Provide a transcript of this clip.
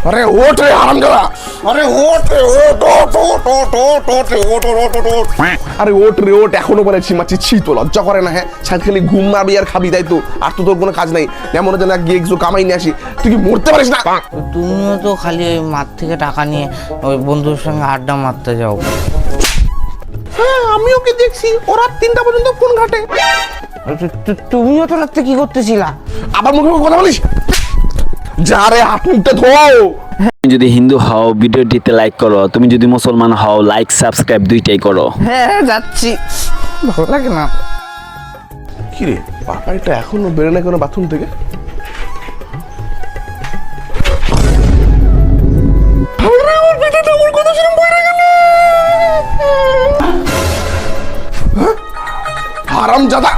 अरे ओट रे हरामजादा, अरे ओट रे ओट ओट ओट ओट ओट ओट रे ओट ओट ओट ओट, আরে ওট রে ওট, এখনো বলে ছিমাচ্ছি, ছি তো লজ্জা করে না? হ্যাঁ, সারাখালি ঘুম মারবি আর খাবি, তাই তো? আর তো তোর কোনো কাজ নাই, এমন যেন গিয়ে কিছু কামাই নিয়ে আসি। তুই কি মরতে পারিস না? তুমিও তো খালি ওই মাঠ থেকে টাকা নিয়ে ওই বন্ধুর সঙ্গে আড্ডা মারতে যাও। হ্যাঁ, আমি ওকে দেখছি, ওরা 3টা পর্যন্ত ফোন ঘাটে। তুমিও তো রাত্রে কি করতেছিলা? আবার মুখে মুখে কথা বলিস? যা রে, হাত মুখটা ধোও। তুমি যদি হিন্দু হও ভিডিওটিতে লাইক করো, তুমি যদি মুসলমান হও লাইক সাবস্ক্রাইব দুইটাই করো। হ্যাঁ যাচ্ছি, ভালো লাগে না। কি রে, পাপা এটা এখনো বেরো না কোনো বাথরুম থেকে? হারামজাদা।